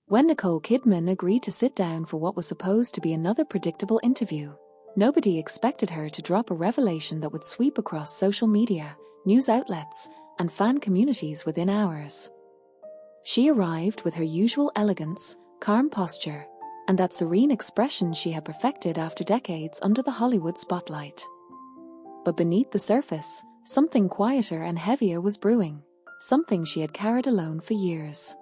When Nicole Kidman agreed to sit down for what was supposed to be another predictable interview, nobody expected her to drop a revelation that would sweep across social media, news outlets, and fan communities within hours. She arrived with her usual elegance, calm posture, and that serene expression she had perfected after decades under the Hollywood spotlight. But beneath the surface, something quieter and heavier was brewing, something she had carried alone for years.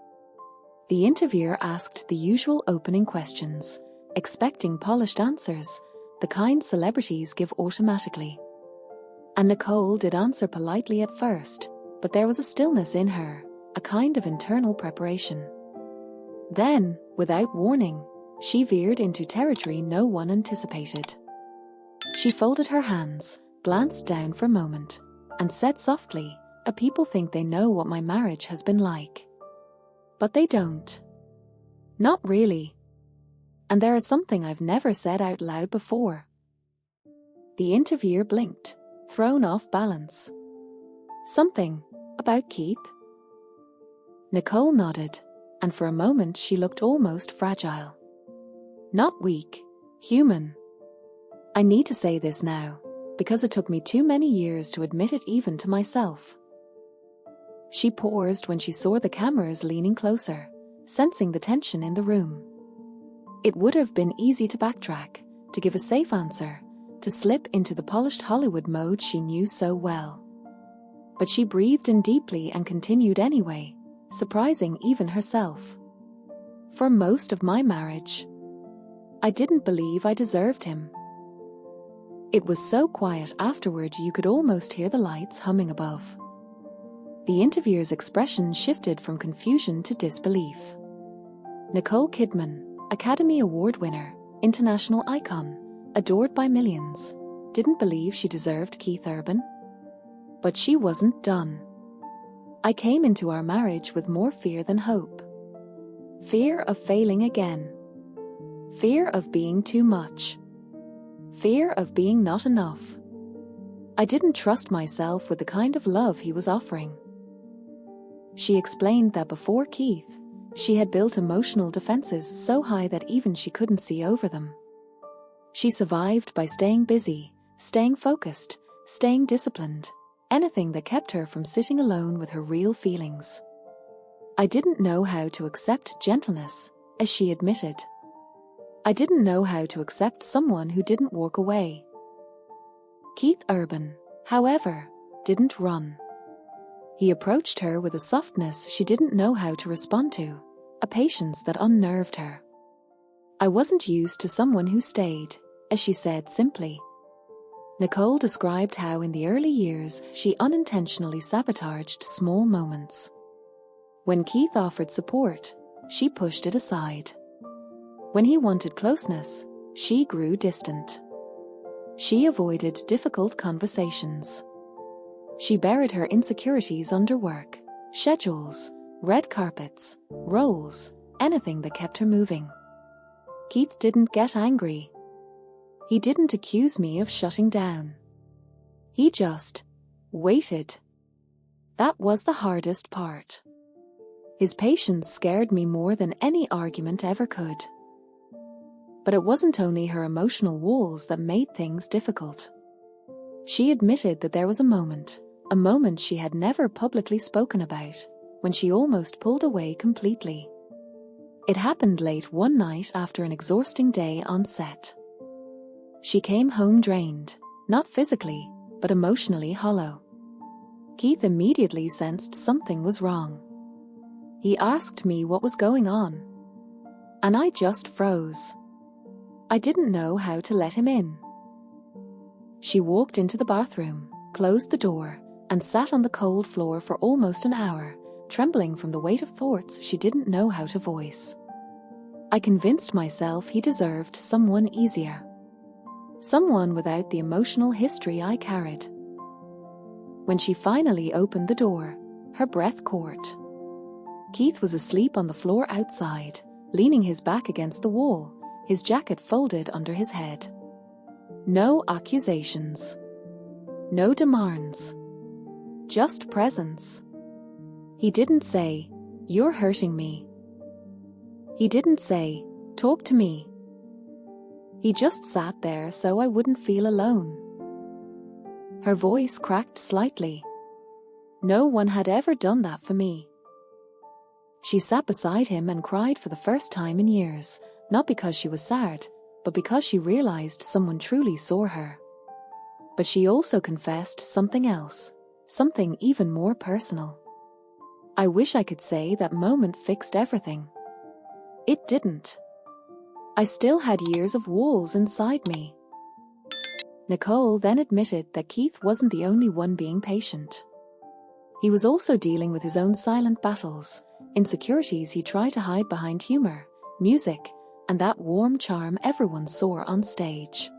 The interviewer asked the usual opening questions, expecting polished answers, the kind celebrities give automatically. And Nicole did answer politely at first, but there was a stillness in her, a kind of internal preparation. Then, without warning, she veered into territory no one anticipated. She folded her hands, glanced down for a moment, and said softly, "People think they know what my marriage has been like. But they don't. Not really. And there is something I've never said out loud before." The interviewer blinked, thrown off balance. "Something about Keith?" Nicole nodded, and for a moment she looked almost fragile. Not weak, human. "I need to say this now, because it took me too many years to admit it even to myself." She paused when she saw the cameras leaning closer, sensing the tension in the room. It would have been easy to backtrack, to give a safe answer, to slip into the polished Hollywood mode she knew so well. But she breathed in deeply and continued anyway, surprising even herself. "For most of my marriage, I didn't believe I deserved him." It was so quiet afterward you could almost hear the lights humming above. The interviewer's expression shifted from confusion to disbelief. Nicole Kidman, Academy Award winner, international icon, adored by millions, didn't believe she deserved Keith Urban? But she wasn't done. "I came into our marriage with more fear than hope. Fear of failing again. Fear of being too much. Fear of being not enough. I didn't trust myself with the kind of love he was offering." She explained that before Keith, she had built emotional defenses so high that even she couldn't see over them. She survived by staying busy, staying focused, staying disciplined, anything that kept her from sitting alone with her real feelings. "I didn't know how to accept gentleness," as she admitted. "I didn't know how to accept someone who didn't walk away." Keith Urban, however, didn't run. He approached her with a softness she didn't know how to respond to, a patience that unnerved her. "I wasn't used to someone who stayed," as she said simply. Nicole described how in the early years she unintentionally sabotaged small moments. When Keith offered support, she pushed it aside. When he wanted closeness, she grew distant. She avoided difficult conversations. She buried her insecurities under work, schedules, red carpets, roles, anything that kept her moving. Keith didn't get angry. He didn't accuse me of shutting down. He just waited. That was the hardest part. His patience scared me more than any argument ever could. But it wasn't only her emotional walls that made things difficult. She admitted that there was a moment she had never publicly spoken about, when she almost pulled away completely. It happened late one night after an exhausting day on set. She came home drained, not physically, but emotionally hollow. Keith immediately sensed something was wrong. He asked me what was going on. And I just froze. I didn't know how to let him in. She walked into the bathroom, closed the door, and sat on the cold floor for almost an hour, trembling from the weight of thoughts she didn't know how to voice. I convinced myself he deserved someone easier. Someone without the emotional history I carried. When she finally opened the door, her breath caught. Keith was asleep on the floor outside, leaning his back against the wall, his jacket folded under his head. No accusations. No demands. Just presence. He didn't say, "You're hurting me." He didn't say, "Talk to me." He just sat there so I wouldn't feel alone. Her voice cracked slightly. No one had ever done that for me. She sat beside him and cried for the first time in years, not because she was sad, but because she realized someone truly saw her. But she also confessed something else, something even more personal. I wish I could say that moment fixed everything. It didn't. I still had years of walls inside me. Nicole then admitted that Keith wasn't the only one being patient. He was also dealing with his own silent battles, insecurities he tried to hide behind humor, music, and that warm charm everyone saw on stage.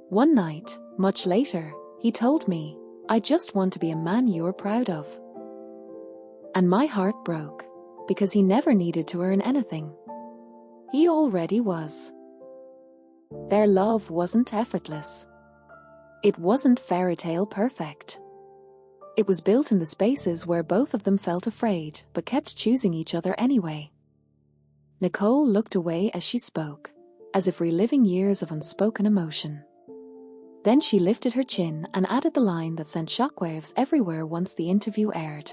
One night, much later, he told me, "I just want to be a man you're proud of." And my heart broke, because he never needed to earn anything. He already was. Their love wasn't effortless. It wasn't fairy tale perfect. It was built in the spaces where both of them felt afraid but kept choosing each other anyway. Nicole looked away as she spoke, as if reliving years of unspoken emotion. Then she lifted her chin and added the line that sent shockwaves everywhere once the interview aired.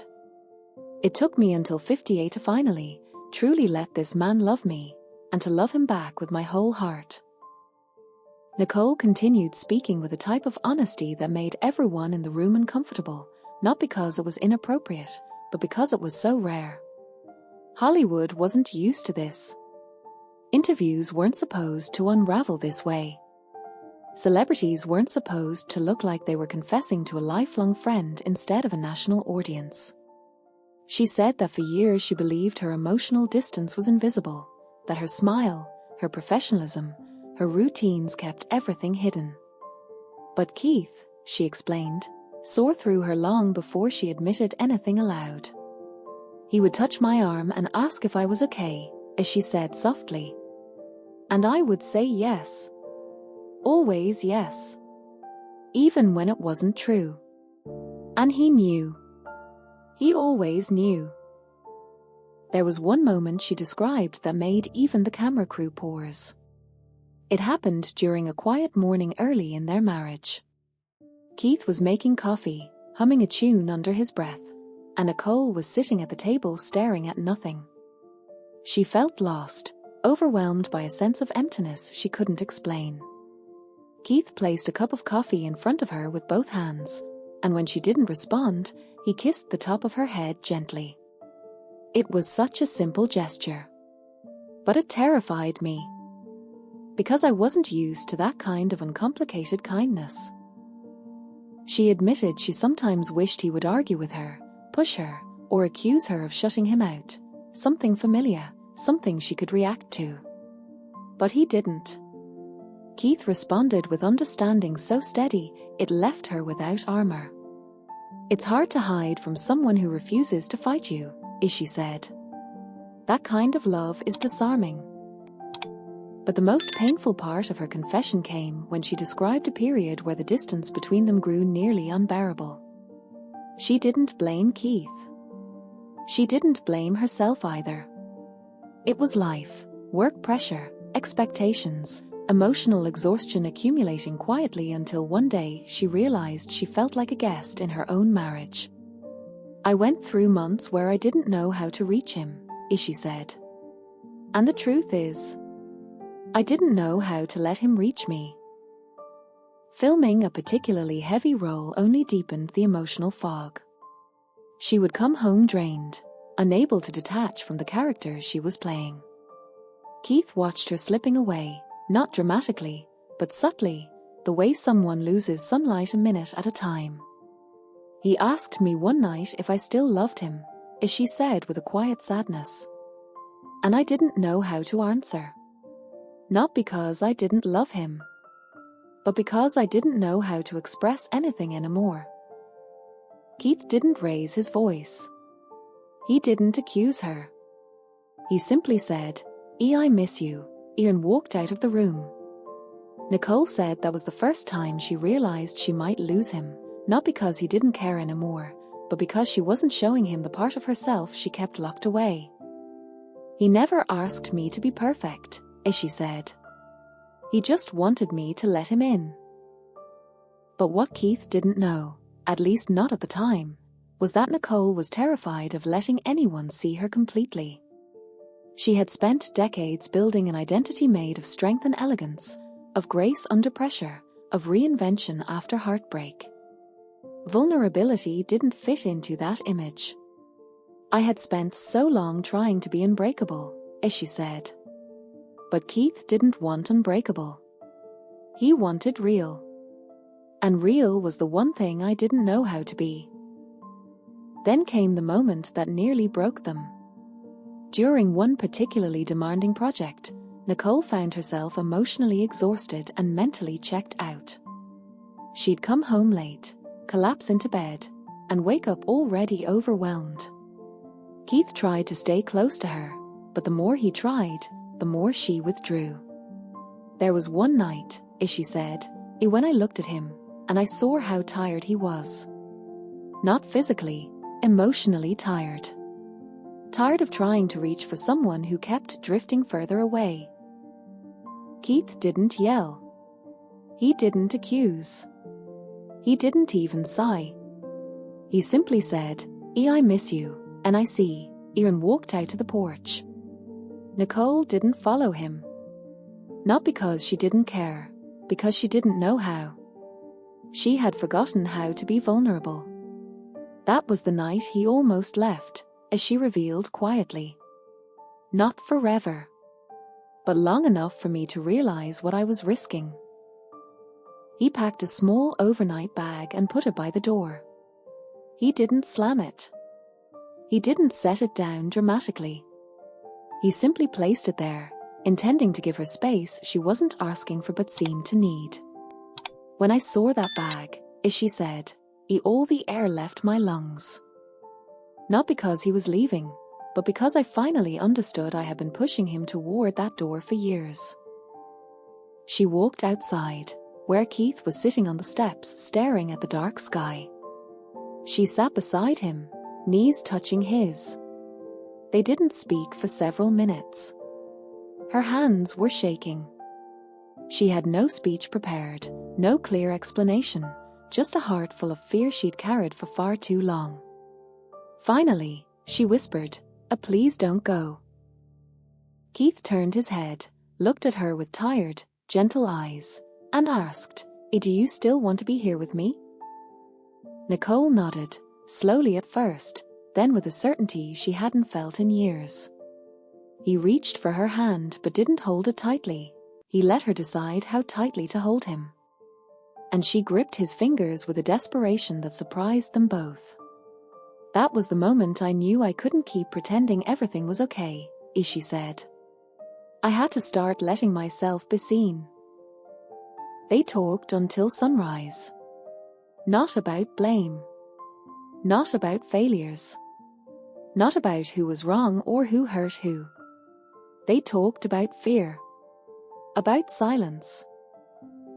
"It took me until 58 to finally, truly let this man love me, and to love him back with my whole heart." Nicole continued speaking with a type of honesty that made everyone in the room uncomfortable, not because it was inappropriate, but because it was so rare. Hollywood wasn't used to this. Interviews weren't supposed to unravel this way. Celebrities weren't supposed to look like they were confessing to a lifelong friend instead of a national audience. She said that for years she believed her emotional distance was invisible, that her smile, her professionalism, her routines kept everything hidden. But Keith, she explained, saw through her long before she admitted anything aloud. He would touch my arm and ask if I was okay, as she said softly. And I would say yes. Always yes. Even when it wasn't true. And he knew. He always knew. There was one moment she described that made even the camera crew pause. It happened during a quiet morning early in their marriage. Keith was making coffee, humming a tune under his breath, and Nicole was sitting at the table staring at nothing. She felt lost, overwhelmed by a sense of emptiness she couldn't explain. Keith placed a cup of coffee in front of her with both hands, and when she didn't respond, he kissed the top of her head gently. It was such a simple gesture. But it terrified me. Because I wasn't used to that kind of uncomplicated kindness. She admitted she sometimes wished he would argue with her, push her, or accuse her of shutting him out, something familiar, something she could react to. But he didn't. Keith responded with understanding so steady, it left her without armor. "It's hard to hide from someone who refuses to fight you," she said. "That kind of love is disarming." But the most painful part of her confession came when she described a period where the distance between them grew nearly unbearable. She didn't blame Keith. She didn't blame herself either. It was life, work pressure, expectations, emotional exhaustion accumulating quietly until one day she realized she felt like a guest in her own marriage. "I went through months where I didn't know how to reach him," she said. "And the truth is, I didn't know how to let him reach me." Filming a particularly heavy role only deepened the emotional fog. She would come home drained, unable to detach from the character she was playing. Keith watched her slipping away, not dramatically, but subtly, the way someone loses sunlight a minute at a time. He asked me one night if I still loved him, as she said with a quiet sadness. And I didn't know how to answer. Not because I didn't love him, but because I didn't know how to express anything anymore. Keith didn't raise his voice. He didn't accuse her. He simply said, "I miss you," and walked out of the room. Nicole said that was the first time she realized she might lose him, not because he didn't care anymore, but because she wasn't showing him the part of herself she kept locked away. He never asked me to be perfect, she said. He just wanted me to let him in. But what Keith didn't know, at least not at the time, was that Nicole was terrified of letting anyone see her completely. She had spent decades building an identity made of strength and elegance, of grace under pressure, of reinvention after heartbreak. Vulnerability didn't fit into that image. I had spent so long trying to be unbreakable, she said. But Keith didn't want unbreakable. He wanted real. And real was the one thing I didn't know how to be. Then came the moment that nearly broke them. During one particularly demanding project, Nicole found herself emotionally exhausted and mentally checked out. She'd come home late, collapse into bed, and wake up already overwhelmed. Keith tried to stay close to her, but the more he tried, the more she withdrew. There was one night, she said, when I looked at him, and I saw how tired he was. Not physically, emotionally tired. Tired of trying to reach for someone who kept drifting further away. Keith didn't yell. He didn't accuse. He didn't even sigh. He simply said, I miss you, and I see, and walked out to the porch. Nicole didn't follow him. Not because she didn't care, because she didn't know how. She had forgotten how to be vulnerable. That was the night he almost left, as she revealed quietly. Not forever, but long enough for me to realize what I was risking. He packed a small overnight bag and put it by the door. He didn't slam it. He didn't set it down dramatically. He simply placed it there, intending to give her space she wasn't asking for but seemed to need. When I saw that bag, she said, all the air left my lungs. Not because he was leaving, but because I finally understood I had been pushing him toward that door for years. She walked outside, where Keith was sitting on the steps staring at the dark sky. She sat beside him, knees touching his. They didn't speak for several minutes. Her hands were shaking. She had no speech prepared, no clear explanation, just a heart full of fear she'd carried for far too long. Finally, she whispered, please don't go. Keith turned his head, looked at her with tired, gentle eyes, and asked, do you still want to be here with me? Nicole nodded, slowly at first, then with a certainty she hadn't felt in years. He reached for her hand but didn't hold it tightly. He let her decide how tightly to hold him. And she gripped his fingers with a desperation that surprised them both. That was the moment I knew I couldn't keep pretending everything was okay, she said. I had to start letting myself be seen. They talked until sunrise. Not about blame. Not about failures. Not about who was wrong or who hurt who. They talked about fear. About silence.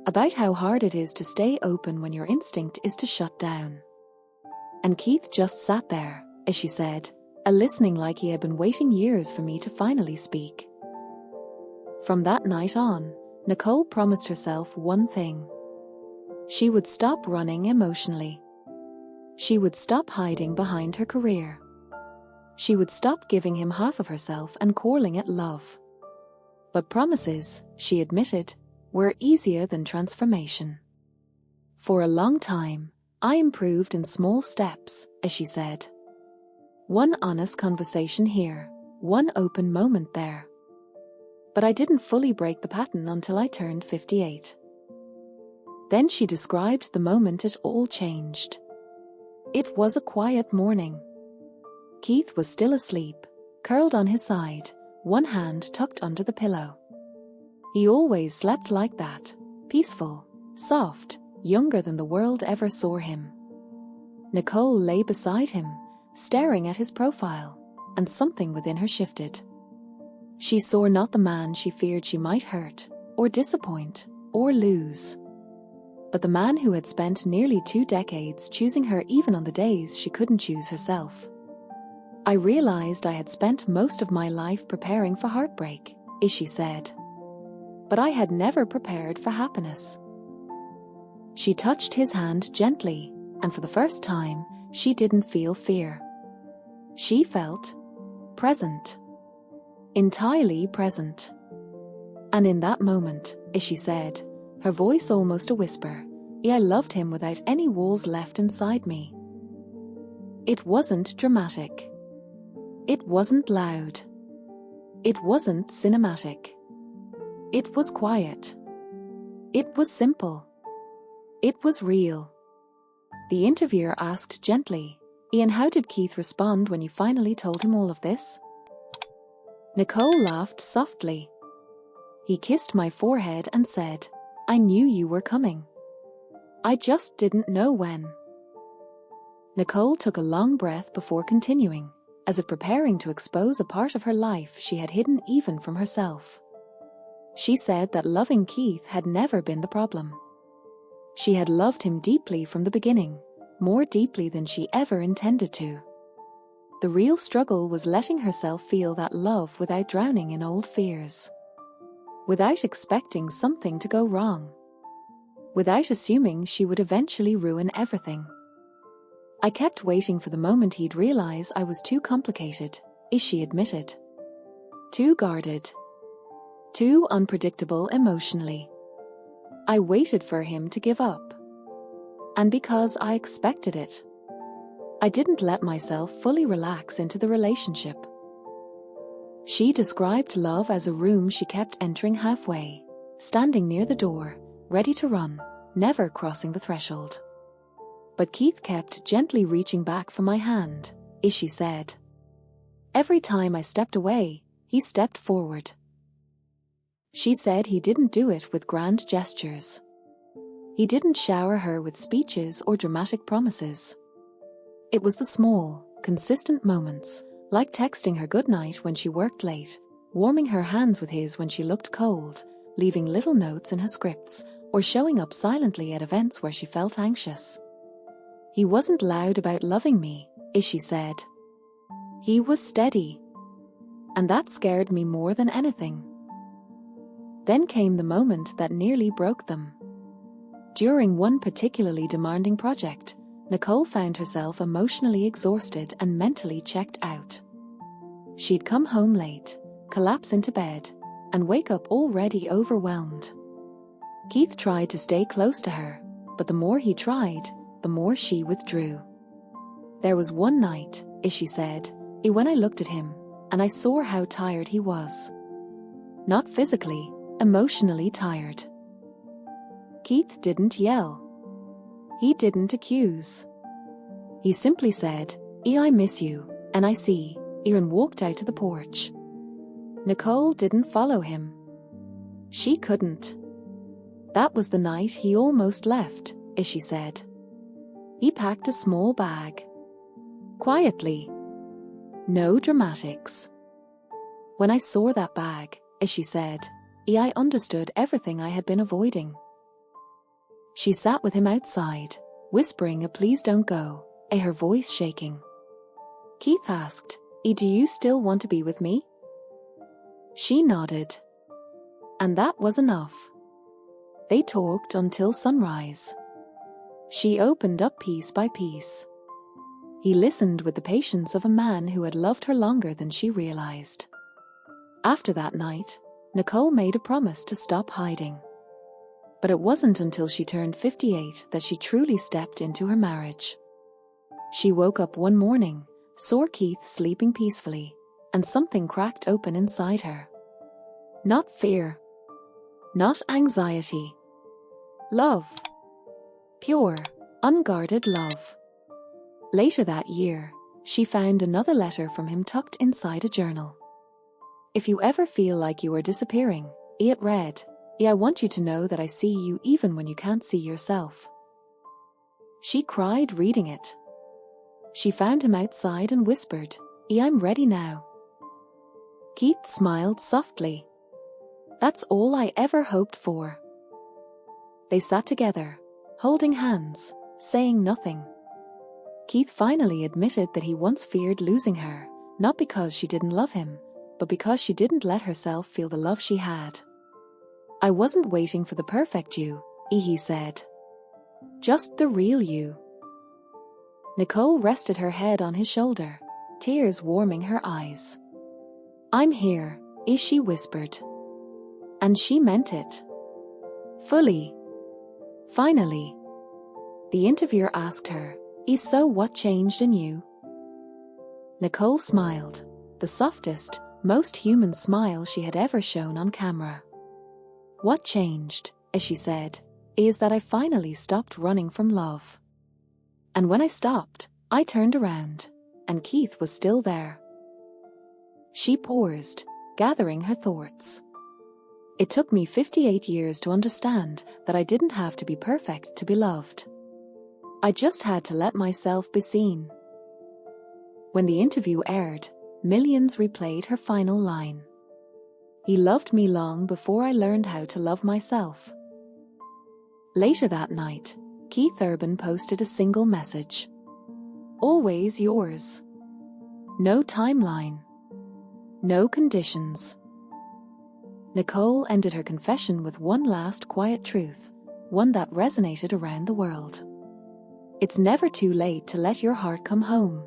About how hard it is to stay open when your instinct is to shut down. And Keith just sat there, as she said, listening like he had been waiting years for me to finally speak. From that night on, Nicole promised herself one thing. She would stop running emotionally. She would stop hiding behind her career. She would stop giving him half of herself and calling it love. But promises, she admitted, were easier than transformation. For a long time, I improved in small steps, as she said. One honest conversation here, one open moment there. But I didn't fully break the pattern until I turned 58. Then she described the moment it all changed. It was a quiet morning. Keith was still asleep, curled on his side, one hand tucked under the pillow. He always slept like that, peaceful, soft, younger than the world ever saw him. Nicole lay beside him, staring at his profile, and something within her shifted. She saw not the man she feared she might hurt, or disappoint, or lose, but the man who had spent nearly 2 decades choosing her even on the days she couldn't choose herself. I realized I had spent most of my life preparing for heartbreak, she said. But I had never prepared for happiness. She touched his hand gently, and for the first time, she didn't feel fear. She felt present. Entirely present. And in that moment, she said, her voice almost a whisper, I loved him without any walls left inside me. It wasn't dramatic. It wasn't loud. It wasn't cinematic. It was quiet. It was simple. It was real. The interviewer asked gently, Ian, how did Keith respond when you finally told him all of this? Nicole laughed softly. He kissed my forehead and said, I knew you were coming. I just didn't know when. Nicole took a long breath before continuing, as if preparing to expose a part of her life she had hidden even from herself. She said that loving Keith had never been the problem. She had loved him deeply from the beginning, more deeply than she ever intended to. The real struggle was letting herself feel that love without drowning in old fears. Without expecting something to go wrong. Without assuming she would eventually ruin everything. I kept waiting for the moment he'd realize I was too complicated, she admitted. Too guarded. Too unpredictable emotionally. I waited for him to give up. And because I expected it, I didn't let myself fully relax into the relationship. She described love as a room she kept entering halfway, standing near the door, ready to run, never crossing the threshold. But Keith kept gently reaching back for my hand, she said. Every time I stepped away, he stepped forward. She said he didn't do it with grand gestures. He didn't shower her with speeches or dramatic promises. It was the small, consistent moments, like texting her goodnight when she worked late, warming her hands with his when she looked cold, leaving little notes in her scripts, or showing up silently at events where she felt anxious. He wasn't loud about loving me, she said. He was steady. And that scared me more than anything. Then came the moment that nearly broke them. During one particularly demanding project, Nicole found herself emotionally exhausted and mentally checked out. She'd come home late, collapse into bed, and wake up already overwhelmed. Keith tried to stay close to her, but the more he tried, the more she withdrew. There was one night, she said, when I looked at him, and I saw how tired he was. Not physically, emotionally tired. Keith didn't yell. He didn't accuse. He simply said, I miss you, and I see, and walked out to the porch. Nicole didn't follow him. She couldn't. That was the night he almost left, she said. He packed a small bag. Quietly. No dramatics. When I saw that bag, she said, I understood everything I had been avoiding. She sat with him outside, whispering a please don't go, her voice shaking. Keith asked, do you still want to be with me? She nodded. And that was enough. They talked until sunrise. She opened up piece by piece. He listened with the patience of a man who had loved her longer than she realized. After that night, Nicole made a promise to stop hiding. But it wasn't until she turned 58 that she truly stepped into her marriage. She woke up one morning, saw Keith sleeping peacefully, and something cracked open inside her. Not fear. Not anxiety. Love. Pure, unguarded love. Later that year, she found another letter from him tucked inside a journal. If you ever feel like you are disappearing, it read, I want you to know that I see you even when you can't see yourself. She cried reading it. She found him outside and whispered, I'm ready now. Keith smiled softly. That's all I ever hoped for. They sat together, holding hands, saying nothing. Keith finally admitted that he once feared losing her, Not because she didn't love him, but because she didn't let herself feel the love she had. "I wasn't waiting for the perfect you," he said. "Just the real you." Nicole rested her head on his shoulder, tears warming her eyes. "I'm here," she whispered. And she meant it. Fully. Finally. The interviewer asked her, "So what changed in you?" Nicole smiled, the softest, most human smile she had ever shown on camera. "What changed," she said, "is that I finally stopped running from love. And when I stopped, I turned around, and Keith was still there." She paused, gathering her thoughts. "It took me 58 years to understand that I didn't have to be perfect to be loved. I just had to let myself be seen." When the interview aired, millions replayed her final line. "He loved me long before I learned how to love myself." Later that night, Keith Urban posted a single message. "Always yours. No timeline. No conditions." Nicole ended her confession with one last quiet truth, one that resonated around the world. It's never too late to let your heart come home.